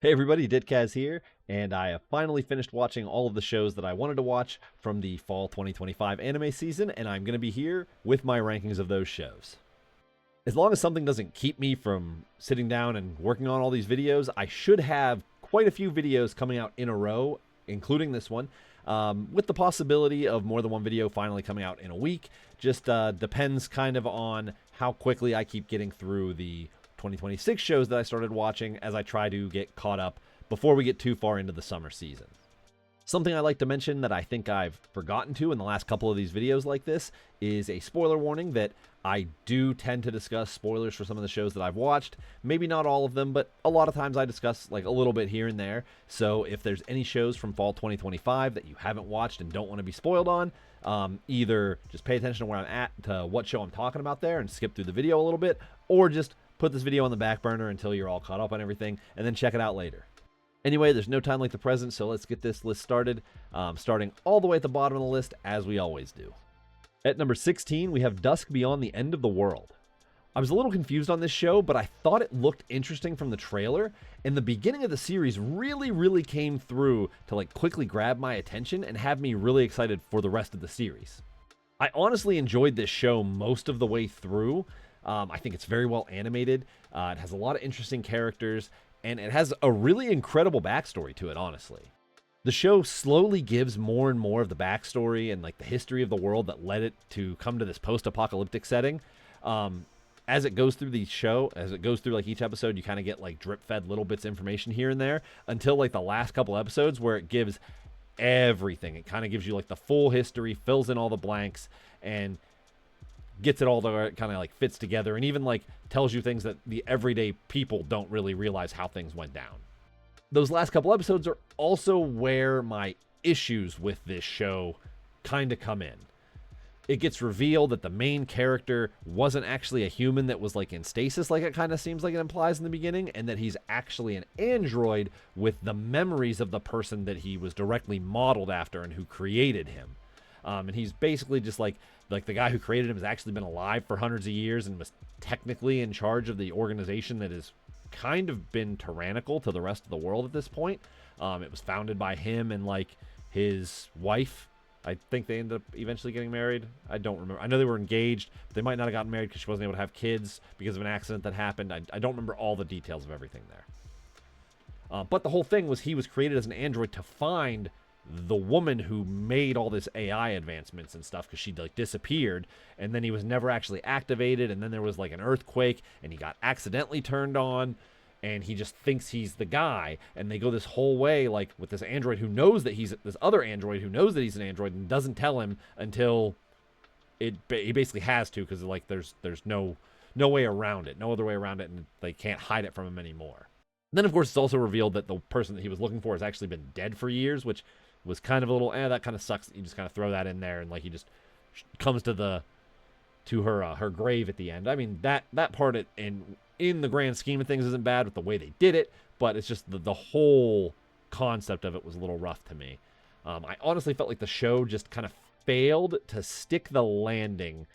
Hey everybody, Ditkaz here, and I have finally finished watching all of the shows that I wanted to watch from the fall 2025 anime season, and I'm going to be here with my rankings of those shows. As long as something doesn't keep me from sitting down and working on all these videos, I should have quite a few videos coming out in a row, including this one, with the possibility of more than one video finally coming out in a week. Just depends kind of on how quickly I keep getting through the 2026 shows that I started watching as I try to get caught up before we get too far into the summer season. Something I like to mention that I think I've forgotten to in the last couple of these videos like this is a spoiler warning that I do tend to discuss spoilers for some of the shows that I've watched. Maybe not all of them, but a lot of times I discuss like a little bit here and there. So if there's any shows from fall 2025 that you haven't watched and don't want to be spoiled on, either just pay attention to where I'm at, to what show I'm talking about there, and skip through the video a little bit, or just put this video on the back burner until you're all caught up on everything, and then check it out later. Anyway, there's no time like the present, so let's get this list started, starting all the way at the bottom of the list, as we always do. At number 16, we have Dusk Beyond the End of the World. I was a little confused on this show, but I thought it looked interesting from the trailer, and the beginning of the series really came through to like quickly grab my attention and have me really excited for the rest of the series. I honestly enjoyed this show most of the way through. I think it's very well animated. It has a lot of interesting characters, and it has a really incredible backstory to it, honestly. The show slowly gives more and more of the backstory and like the history of the world that led it to come to this post-apocalyptic setting. As it goes through the show, as it goes through like each episode, you kind of get like drip-fed little bits of information here and there until like the last couple episodes where it gives everything. It kind of gives you like the full history, fills in all the blanks, and gets it all to kind of like fits together, and even like tells you things that the everyday people don't really realize how things went down. Those last couple episodes are also where my issues with this show kind of come in. It gets revealed that the main character wasn't actually a human that was like in stasis, like it kind of seems like it implies in the beginning, and that he's actually an android with the memories of the person that he was directly modeled after and who created him. And he's basically just like the guy who created him has actually been alive for hundreds of years and was technically in charge of the organization that has kind of been tyrannical to the rest of the world at this point. It was founded by him and like his wife. I think they ended up eventually getting married. I don't remember. I know they were engaged, but they might not have gotten married because she wasn't able to have kids because of an accident that happened. I don't remember all the details of everything there. But the whole thing was he was created as an android to find the woman who made all this AI advancements and stuff, because she'd like disappeared, and then he was never actually activated, and then there was like an earthquake and he got accidentally turned on, and he just thinks he's the guy, and they go this whole way like with this android who knows that he's this other android who knows that he's an android and doesn't tell him until he basically has to, because like there's no way around it, no other way around it, and they can't hide it from him anymore. And then of course it's also revealed that the person that he was looking for has actually been dead for years, which was kind of a little, that kind of sucks. You just kind of throw that in there, and like he just comes to her grave at the end. I mean, that part in the grand scheme of things isn't bad with the way they did it, but it's just the whole concept of it was a little rough to me. I honestly felt like the show just kind of failed to stick the landing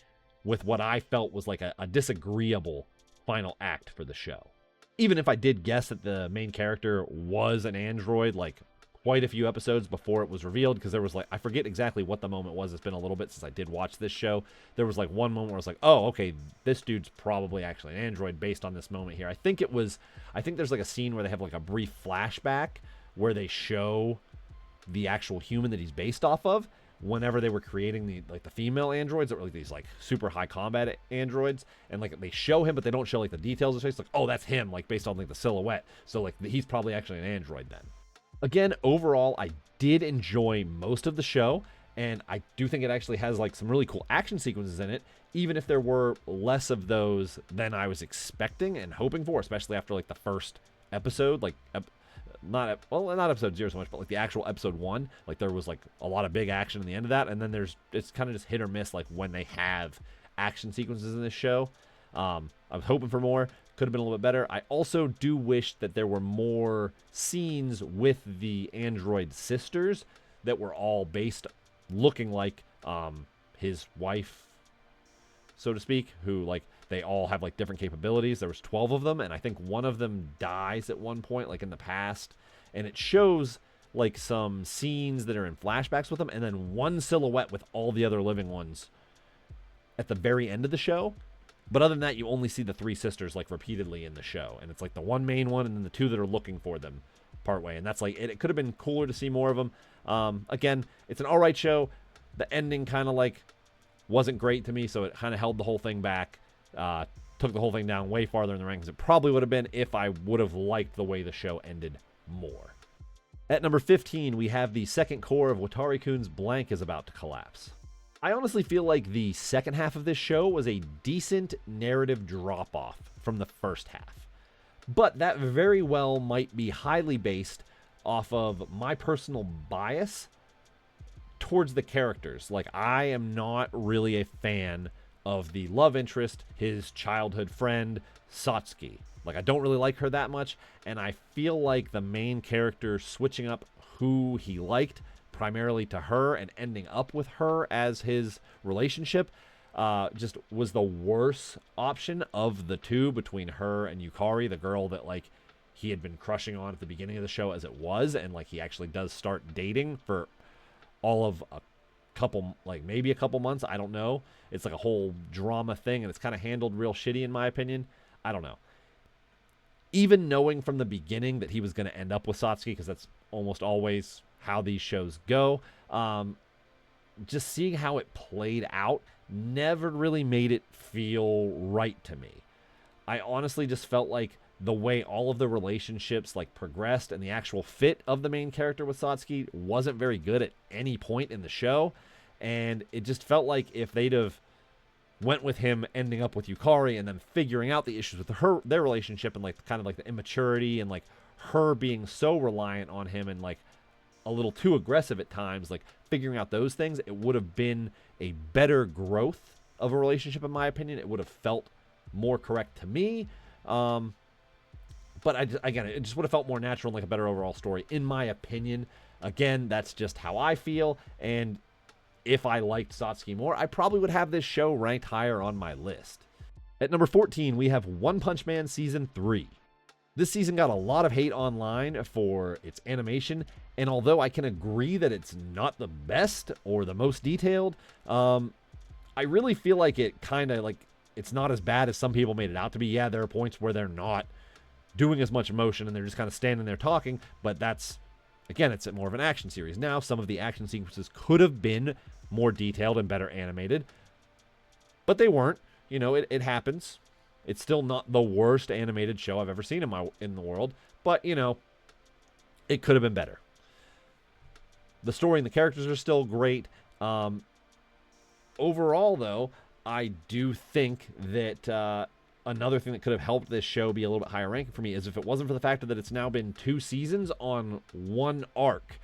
with what I felt was like a disagreeable final act for the show. Even if I did guess that the main character was an android, like quite a few episodes before it was revealed, because there was like, I forget exactly what the moment was. It's been a little bit since I did watch this show. There was like one moment where I was like, oh, okay, this dude's probably actually an android based on this moment here. I think there's like a scene where they have like a brief flashback where they show the actual human that he's based off of whenever they were creating the female androids that were like these like super high combat androids, and like they show him but they don't show like the details of his face, like, oh, that's him, like based on like the silhouette, so like he's probably actually an android then. Again, overall, I did enjoy most of the show, and I do think it actually has like some really cool action sequences in it, even if there were less of those than I was expecting and hoping for, especially after like the first episode, like not episode 0 so much, but like the actual episode 1, like there was like a lot of big action in the end of that, and then it's kind of just hit or miss like when they have action sequences in this show. I was hoping for more. Could have been a little bit better. I also do wish that there were more scenes with the android sisters that were all based looking like his wife, so to speak, who like they all have like different capabilities. There was 12 of them, and I think one of them dies at one point, like in the past, and it shows like some scenes that are in flashbacks with them, and then one silhouette with all the other living ones at the very end of the show. But other than that, you only see the three sisters like repeatedly in the show, and it's like the one main one and then the two that are looking for them partway, and that's like it could have been cooler to see more of them. Again, it's an all right show. The ending kind of like wasn't great to me, so it kind of held the whole thing back. Took the whole thing down way farther in the rankings. It probably would have been if I would have liked the way the show ended more. At number 15, we have the second core of Watari-kun's blank is about to collapse. I honestly feel like the second half of this show was a decent narrative drop-off from the first half. But that very well might be highly based off of my personal bias towards the characters. Like, I am not really a fan of the love interest, his childhood friend, Satsuki. Like, I don't really like her that much, and I feel like the main character switching up who he liked primarily to her and ending up with her as his relationship just was the worst option of the two between her and Yukari, the girl that like he had been crushing on at the beginning of the show as it was, and like he actually does start dating for all of a couple, like maybe a couple months, I don't know. It's like a whole drama thing, and it's kind of handled real shitty in my opinion. I don't know. Even knowing from the beginning that he was going to end up with Satsuki, because that's almost always how these shows go, just seeing how it played out never really made it feel right to me. I honestly just felt like the way all of the relationships like progressed and the actual fit of the main character with Satsuki wasn't very good at any point in the show, and it just felt like if they'd have went with him ending up with Yukari and then figuring out the issues with their relationship and like kind of like the immaturity and like her being so reliant on him and like a little too aggressive at times, like figuring out those things, it would have been a better growth of a relationship in my opinion. It would have felt more correct to me. But again, it just would have felt more natural and like a better overall story in my opinion. Again, that's just how I feel, and if I liked Satsuki more, I probably would have this show ranked higher on my list. At number 14, we have One Punch Man Season 3. This season got a lot of hate online for its animation, and although I can agree that it's not the best or the most detailed, I really feel like it kind of like it's not as bad as some people made it out to be. Yeah, there are points where they're not doing as much emotion and they're just kind of standing there talking, but that's, again, it's more of an action series. Now, some of the action sequences could have been more detailed and better animated, but they weren't. You know, it happens. It's still not the worst animated show I've ever seen in the world, but, you know, it could have been better. The story and the characters are still great. Overall, though, I do think that another thing that could have helped this show be a little bit higher ranking for me is if it wasn't for the fact that it's now been 2 seasons on one arc,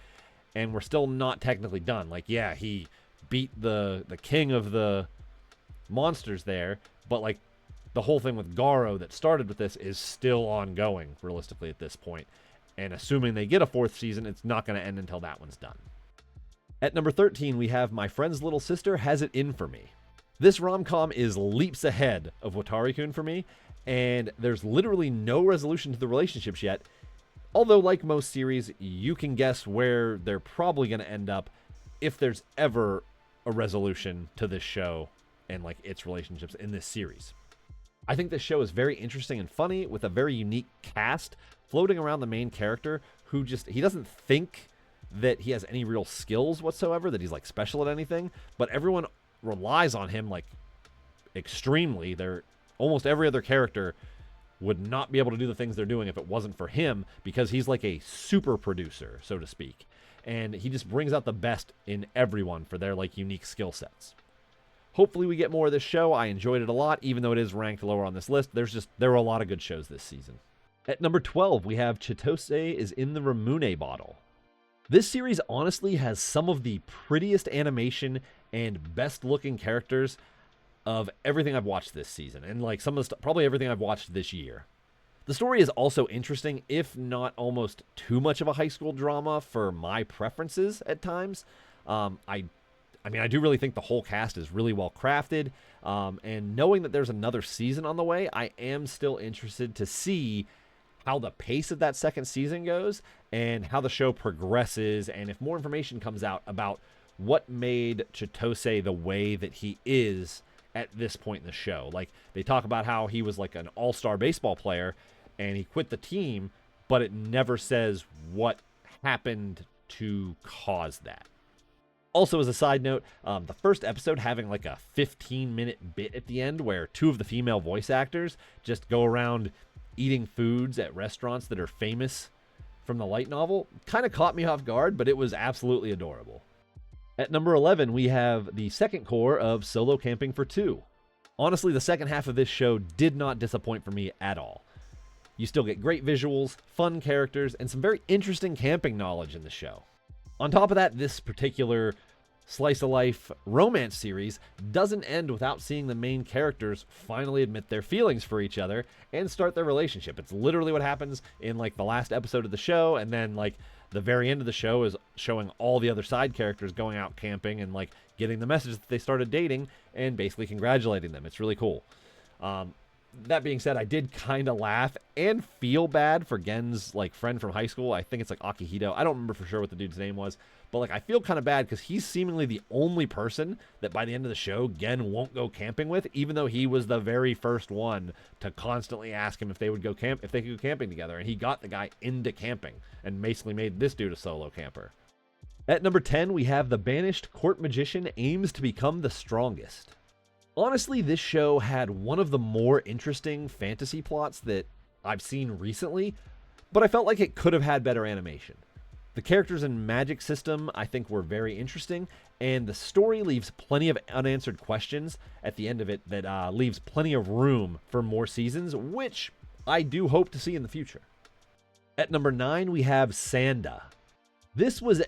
and we're still not technically done. Like, yeah, he beat the king of the monsters there, but like the whole thing with Garo that started with this is still ongoing realistically at this point. And assuming they get a 4th season, it's not going to end until that one's done. At number 13, we have My Friend's Little Sister Has It In For Me. This rom-com is leaps ahead of Watari-kun for me, and there's literally no resolution to the relationships yet. Although, like most series, you can guess where they're probably going to end up if there's ever a resolution to this show and like its relationships in this series. I think this show is very interesting and funny with a very unique cast floating around the main character who just, he doesn't think that he has any real skills whatsoever, that he's like special at anything, but everyone relies on him like extremely. They're almost every other character would not be able to do the things they're doing if it wasn't for him, because he's like a super producer, so to speak, and he just brings out the best in everyone for their like unique skill sets. Hopefully we get more of this show. I enjoyed it a lot, even though it is ranked lower on this list. There were a lot of good shows this season. At number 12, we have Chitose is in the Ramune Bottle. This series honestly has some of the prettiest animation and best looking characters of everything I've watched this season, and like some of the probably everything I've watched this year. The story is also interesting, if not almost too much of a high school drama for my preferences at times. I mean, I do really think the whole cast is really well crafted. And knowing that there's another season on the way, I am still interested to see how the pace of that second season goes and how the show progresses, and if more information comes out about what made Chitose the way that he is at this point in the show. Like, they talk about how he was like an all-star baseball player and he quit the team, but it never says what happened to cause that. Also, as a side note, the first episode having like a 15-minute bit at the end where two of the female voice actors just go around eating foods at restaurants that are famous from the light novel kind of caught me off guard, but it was absolutely adorable. At number 11, we have the second core of Solo Camping for Two. Honestly, the second half of this show did not disappoint for me at all. You still get great visuals, fun characters, and some very interesting camping knowledge in the show. On top of that, this particular slice of life romance series doesn't end without seeing the main characters finally admit their feelings for each other and start their relationship. It's literally what happens in like the last episode of the show, and then like the very end of the show is showing all the other side characters going out camping and like getting the message that they started dating and basically congratulating them. It's really cool. That being said, I did kind of laugh and feel bad for Gen's like friend from high school. I think it's like Akihito. I don't remember for sure what the dude's name was, but like I feel kind of bad because he's seemingly the only person that by the end of the show Gen won't go camping with, even though he was the very first one to constantly ask him if they could go camping together, and he got the guy into camping and basically made this dude a solo camper. At number 10, we have the banished court magician aims to become the strongest. Honestly, this show had one of the more interesting fantasy plots that I've seen recently, but I felt like it could have had better animation. The characters and magic system, I think, were very interesting, and the story leaves plenty of unanswered questions at the end of it that leaves plenty of room for more seasons, which I do hope to see in the future. At number 9, we have Sanda. This was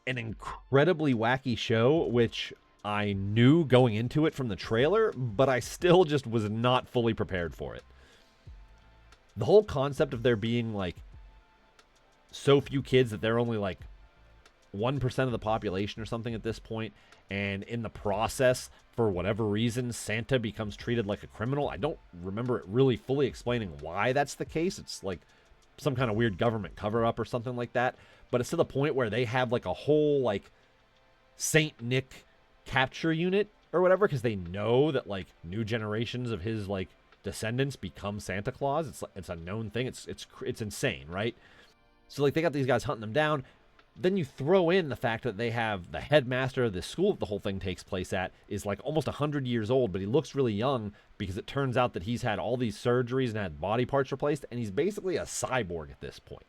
an incredibly wacky show, which I knew going into it from the trailer, but I still just was not fully prepared for it. The whole concept of there being like so few kids that they're only like 1% of the population or something at this point, and in the process, for whatever reason, Santa becomes treated like a criminal. I don't remember it really fully explaining why that's the case. It's like some kind of weird government cover-up or something like that, but it's to the point where they have like a whole like Saint Nick capture unit or whatever, because they know that like new generations of his like descendants become Santa Claus. It's a known thing. It's insane, right? So like they got these guys hunting them down. Then you throw in the fact that they have the headmaster of the school that the whole thing takes place at is like almost 100 years old, but he looks really young because it turns out that he's had all these surgeries and had body parts replaced, and he's basically a cyborg at this point.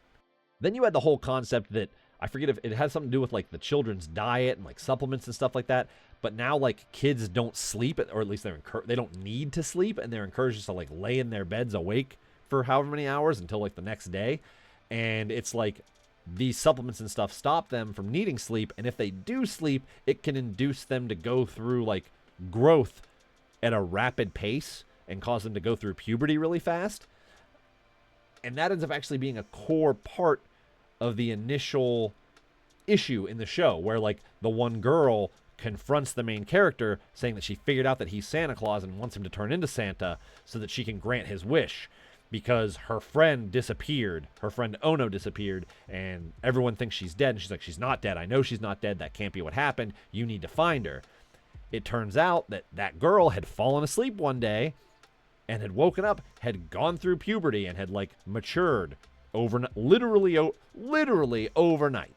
Then you had the whole concept that, I forget if it has something to do with like the children's diet and like supplements and stuff like that, but now like kids don't sleep, or at least they don't need to sleep, and they're encouraged to like lay in their beds awake for however many hours until like the next day. And it's like these supplements and stuff stop them from needing sleep, and if they do sleep, it can induce them to go through like growth at a rapid pace and cause them to go through puberty really fast. And that ends up actually being a core part of the initial issue in the show, where like the one girl confronts the main character saying that she figured out that he's Santa Claus and wants him to turn into Santa so that she can grant his wish, because her friend disappeared. Her friend Ono disappeared, and everyone thinks she's dead. And she's like, she's not dead. I know she's not dead. That can't be what happened. You need to find her. It turns out that that girl had fallen asleep one day and had woken up, had gone through puberty, and had like matured overnight, literally overnight.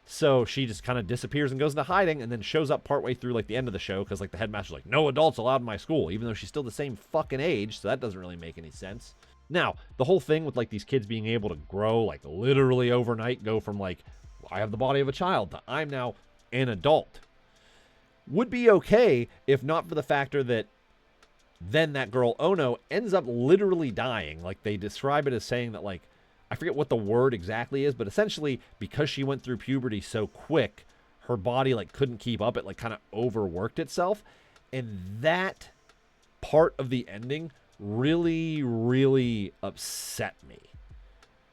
So she just kind of disappears and goes into hiding, and then shows up partway through like the end of the show because like the headmaster's like, no adults allowed in my school, even though she's still the same fucking age, so that doesn't really make any sense. Now, the whole thing with like these kids being able to grow like literally overnight, go from like, I have the body of a child to I'm now an adult, would be okay if not for the factor that then that girl Ono ends up literally dying. Like they describe it as saying that like, I forget what the word exactly is, but essentially because she went through puberty so quick, her body like couldn't keep up. It like kind of overworked itself. And that part of the ending really, really upset me.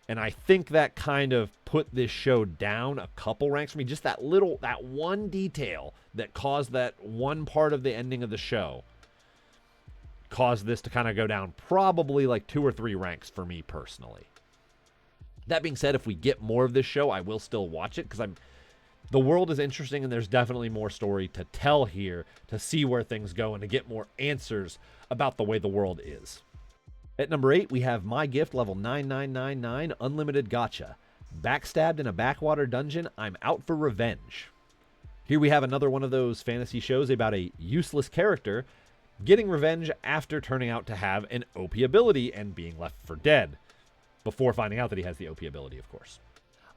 And I think that kind of put this show down a couple ranks for me. Just that one detail that caused that one part of the ending of the show caused this to kind of go down probably like 2 or 3 ranks for me personally. That being said, if we get more of this show, I will still watch it because the world is interesting and there's definitely more story to tell here to see where things go and to get more answers about the way the world is. At number 8, we have My Gift level 9999 Unlimited Gacha. Backstabbed in a backwater dungeon, I'm out for revenge. Here we have another one of those fantasy shows about a useless character getting revenge after turning out to have an OP ability and being left for dead. Before finding out that he has the OP ability, of course.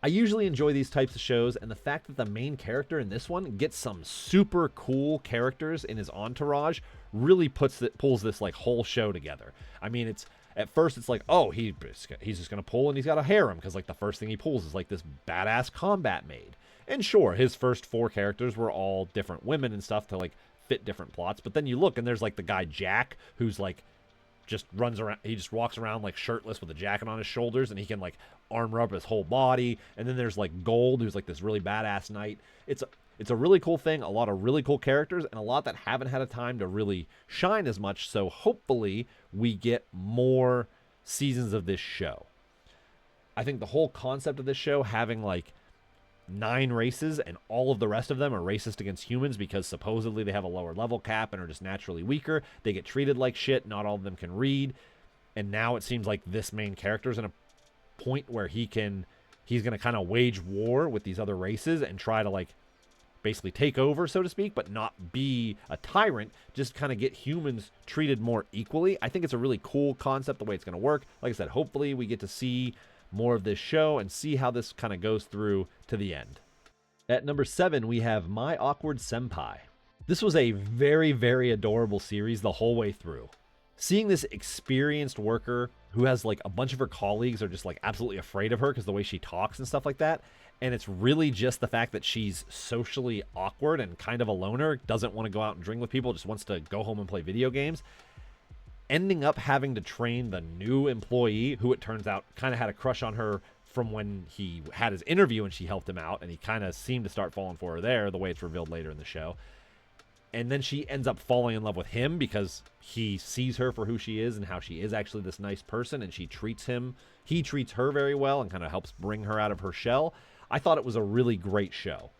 I usually enjoy these types of shows, and the fact that the main character in this one gets some super cool characters in his entourage really pulls this like whole show together. I mean, at first it's like, oh, he's just gonna pull and he's got a harem because like the first thing he pulls is like this badass combat maid. And sure, his first 4 characters were all different women and stuff to like fit different plots. But then you look and there's like the guy Jack who's like just runs around. He just walks around like shirtless with a jacket on his shoulders and he can like armor up his whole body. And then there's like Gold, who's like this really badass knight. It's a really cool thing, a lot of really cool characters, and a lot that haven't had a time to really shine as much, so hopefully we get more seasons of this show. I think the whole concept of this show, having like 9 races and all of the rest of them are racist against humans because supposedly they have a lower level cap and are just naturally weaker, they get treated like shit, not all of them can read, and now it seems like this main character's in a point where he's going to kind of wage war with these other races and try to like basically take over, so to speak, but not be a tyrant, just kind of get humans treated more equally. I think it's a really cool concept, the way it's going to work. Like I said, hopefully we get to see more of this show and see how this kind of goes through to the end. At number 7, we have My Awkward Senpai. This was a very, very adorable series the whole way through. Seeing this experienced worker who has like a bunch of her colleagues are just like absolutely afraid of her because the way she talks and stuff like that. And it's really just the fact that she's socially awkward and kind of a loner, doesn't want to go out and drink with people, just wants to go home and play video games. Ending up having to train the new employee, who it turns out kind of had a crush on her from when he had his interview and she helped him out, and he kind of seemed to start falling for her there, the way it's revealed later in the show. And then she ends up falling in love with him because he sees her for who she is and how she is actually this nice person, and he treats her very well and kind of helps bring her out of her shell. I thought it was a really great show.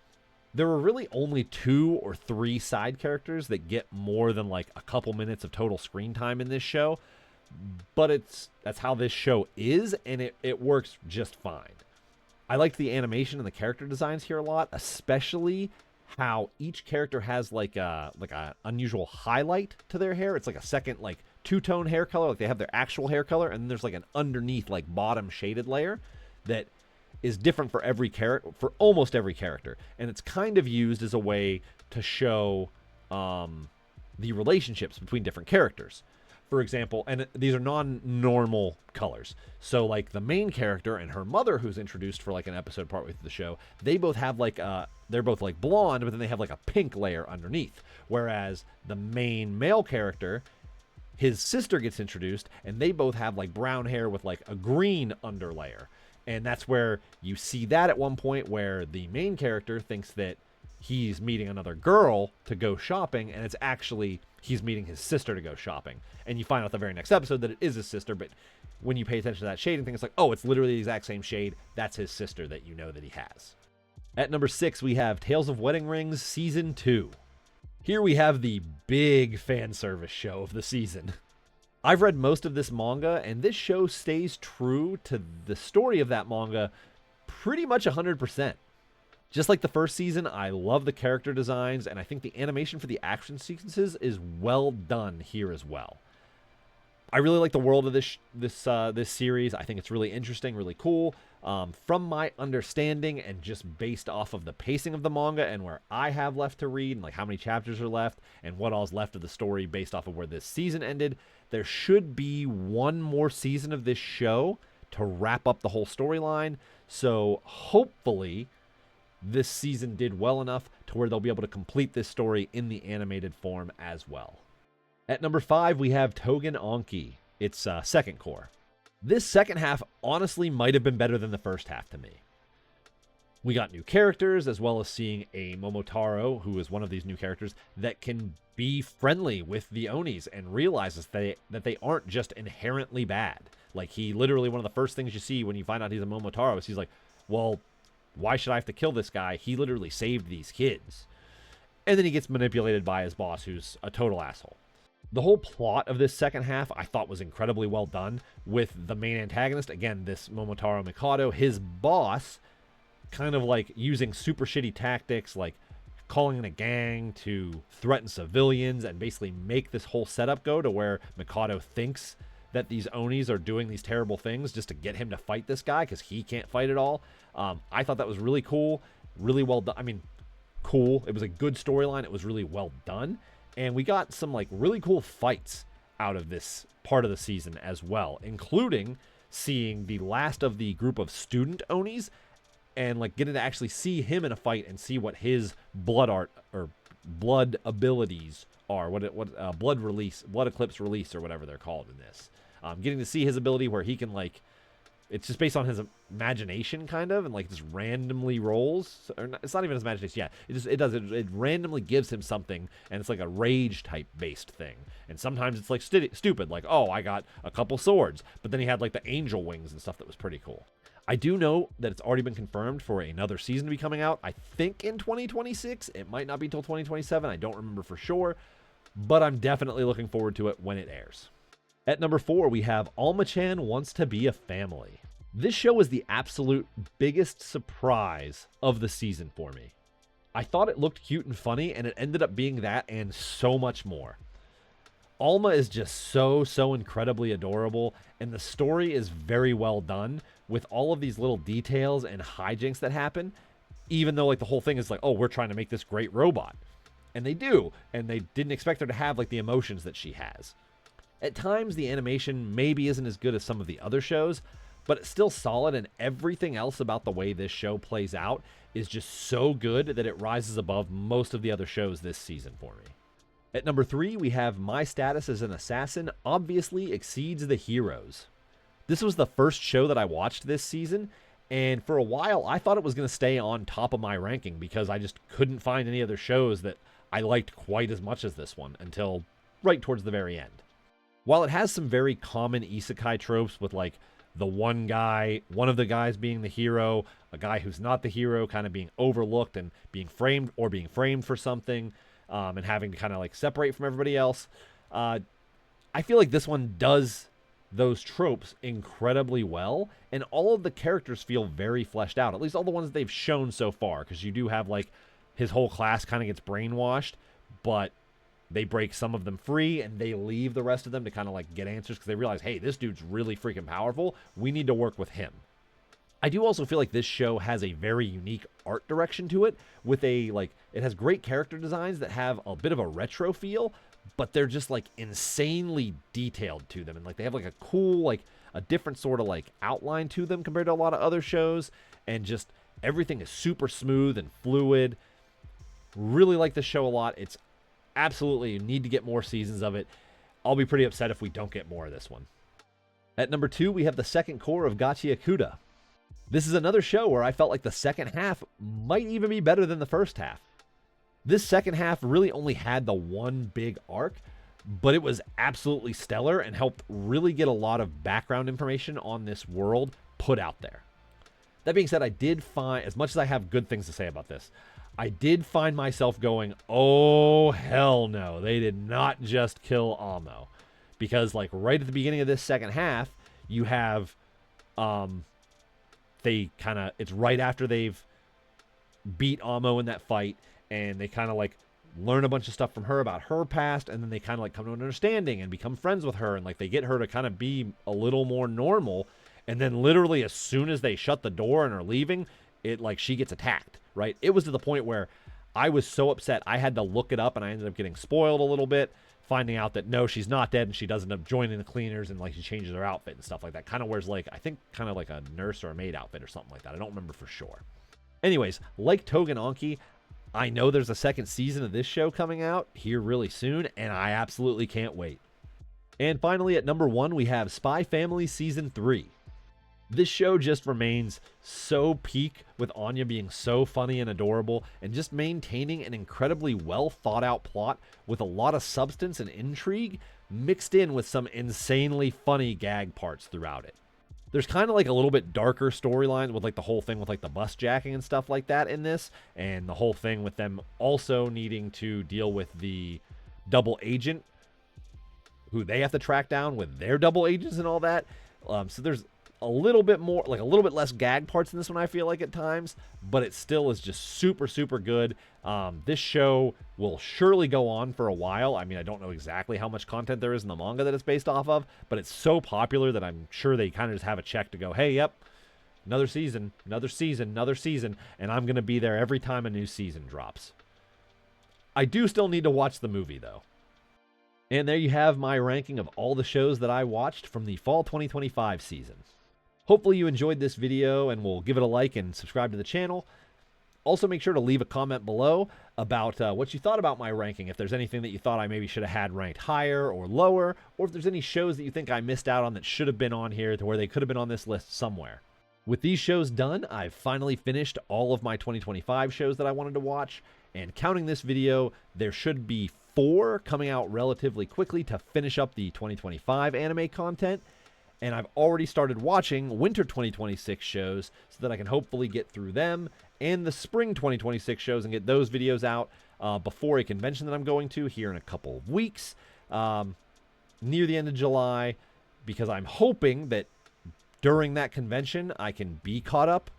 There were really only 2 or 3 side characters that get more than like a couple minutes of total screen time in this show, but that's how this show is, and it works just fine. I liked the animation and the character designs here a lot, especially how each character has like a unusual highlight to their hair. It's like a second like 2-tone hair color, like they have their actual hair color, and then there's like an underneath like bottom shaded layer that is different for for almost every character, and it's kind of used as a way to show the relationships between different characters. For example, and these are non-normal colors. So like the main character and her mother, who's introduced for like an episode partway through the show, they both have like they're both like blonde, but then they have like a pink layer underneath. Whereas the main male character, his sister gets introduced, and they both have like brown hair with like a green underlayer. And that's where you see that at one point where the main character thinks that he's meeting another girl to go shopping, and it's actually he's meeting his sister to go shopping. And you find out the very next episode that it is his sister, but when you pay attention to that shading thing, it's like, oh, it's literally the exact same shade. That's his sister that you know that he has. At number 6, we have Tales of Wedding Rings Season 2. Here we have the big fan service show of the season. I've read most of this manga, and this show stays true to the story of that manga pretty much 100%. Just like the first season, I love the character designs, and I think the animation for the action sequences is well done here as well. I really like the world of this series. I think it's really interesting, really cool. From my understanding, and just based off of the pacing of the manga and where I have left to read, and like how many chapters are left, and what all's left of the story based off of where this season ended, there should be one more season of this show to wrap up the whole storyline. So hopefully this season did well enough to where they'll be able to complete this story in the animated form as well. At number 5, we have Togen Anki. It's second core. This second half honestly might have been better than the first half to me. We got new characters, as well as seeing a Momotaro, who is one of these new characters, that can be friendly with the Onis and realizes that they aren't just inherently bad. Like, he literally, one of the first things you see when you find out he's a Momotaro is he's like, well, why should I have to kill this guy? He literally saved these kids. And then he gets manipulated by his boss, who's a total asshole. The whole plot of this second half I thought was incredibly well done, with the main antagonist, again, this Momotaro Mikado, his boss kind of like using super shitty tactics, like calling in a gang to threaten civilians and basically make this whole setup go to where Mikado thinks that these Onis are doing these terrible things just to get him to fight this guy because he can't fight at all. I thought that was really cool, really well done. I mean, cool. It was a good storyline. It was really well done. And we got some like really cool fights out of this part of the season as well, including seeing the last of the group of student Onis and like getting to actually see him in a fight and see what his blood art or blood abilities are, blood eclipse release or whatever they're called in this. Getting to see his ability where he can like, it's just based on his imagination kind of, and like just randomly rolls. Or not, it's not even his imagination. Yeah, it randomly gives him something, and it's like a rage type based thing. And sometimes it's like stupid, like, oh, I got a couple swords, but then he had like the angel wings and stuff that was pretty cool. I do know that it's already been confirmed for another season to be coming out. I think in 2026. It might not be till 2027. I don't remember for sure, but I'm definitely looking forward to it when it airs. At number 4, we have Alma-chan Wants to Be a Family. This show was the absolute biggest surprise of the season for me. I thought it looked cute and funny, and it ended up being that and so much more. Alma is just so incredibly adorable, and the story is very well done with all of these little details and hijinks that happen, even though like the whole thing is like, oh, we're trying to make this great robot. And they do, and they didn't expect her to have like the emotions that she has. At times, the animation maybe isn't as good as some of the other shows, but it's still solid, and everything else about the way this show plays out is just so good that it rises above most of the other shows this season for me. At number 3, we have My Status as an Assassin obviously exceeds the heroes. This was the first show that I watched this season, and for a while I thought it was going to stay on top of my ranking because I just couldn't find any other shows that I liked quite as much as this one until right towards the very end. While it has some very common isekai tropes with like the one of the guys being the hero, a guy who's not the hero kind of being overlooked and being framed for something, and having to kind of like separate from everybody else, I feel like this one does those tropes incredibly well, and all of the characters feel very fleshed out, at least all the ones that they've shown so far, because you do have like his whole class kind of gets brainwashed, but they break some of them free and they leave the rest of them to kind of like get answers because they realize, hey, this dude's really freaking powerful. We need to work with him. I do also feel like this show has a very unique art direction to it with it has great character designs that have a bit of a retro feel, but they're just like insanely detailed to them. And like they have like a cool, like a different sort of like outline to them compared to a lot of other shows. And just everything is super smooth and fluid. Really like this show a lot. It's absolutely, you need to get more seasons of it. I'll be pretty upset if we don't get more of this one. At number 2, we have the second core of Gachiakuda. This is another show where I felt like the second half might even be better than the first half. This second half really only had the one big arc, but it was absolutely stellar and helped really get a lot of background information on this world put out there. That being said, I did find, as much as I have good things to say about this, I did find myself going, oh, hell no. They did not just kill Amo. Because, like, right at the beginning of this second half, you have, it's right after they've beat Amo in that fight, and they kind of, like, learn a bunch of stuff from her about her past, and then they kind of, like, come to an understanding and become friends with her, and, like, they get her to kind of be a little more normal, and then literally as soon as they shut the door and are leaving, she gets attacked. Right? It was to the point where I was so upset I had to look it up, and I ended up getting spoiled a little bit, finding out that no, she's not dead, and she does end up joining the cleaners, and like she changes her outfit and stuff like that. Kind of wears like, I think kind of like a nurse or a maid outfit or something like that. I don't remember for sure. Anyways, like Togen Anki, I know there's a second season of this show coming out here really soon, and I absolutely can't wait. And finally, at number 1, we have Spy Family Season 3. This show just remains so peak, with Anya being so funny and adorable, and just maintaining an incredibly well thought out plot with a lot of substance and intrigue, mixed in with some insanely funny gag parts throughout it. There's kind of like a little bit darker storyline with like the whole thing with like the bus jacking and stuff like that in this, and the whole thing with them also needing to deal with the double agent who they have to track down with their double agents and all that. So there's a little bit more, like a little bit less gag parts in this one, I feel like, at times, but it still is just super, super good. This show will surely go on for a while. I mean, I don't know exactly how much content there is in the manga that it's based off of, but it's so popular that I'm sure they kind of just have a check to go, hey, yep, another season, another season, another season, and I'm going to be there every time a new season drops. I do still need to watch the movie, though. And there you have my ranking of all the shows that I watched from the fall 2025 season. Hopefully you enjoyed this video and will give it a like and subscribe to the channel. Also, make sure to leave a comment below about what you thought about my ranking, if there's anything that you thought I maybe should have had ranked higher or lower, or if there's any shows that you think I missed out on that should have been on here to where they could have been on this list somewhere. With these shows done, I've finally finished all of my 2025 shows that I wanted to watch, and counting this video, there should be 4 coming out relatively quickly to finish up the 2025 anime content. And I've already started watching winter 2026 shows so that I can hopefully get through them and the spring 2026 shows and get those videos out before a convention that I'm going to here in a couple of weeks, near the end of July, because I'm hoping that during that convention I can be caught up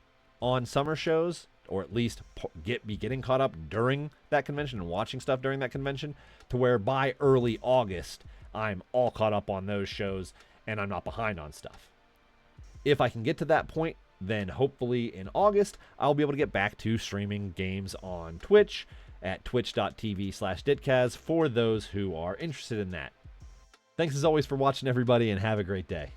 on summer shows, or at least be getting caught up during that convention and watching stuff during that convention, to where by early August I'm all caught up on those shows and I'm not behind on stuff. If I can get to that point, then hopefully in August, I'll be able to get back to streaming games on Twitch at twitch.tv/Ditkaz for those who are interested in that. Thanks as always for watching, everybody, and have a great day.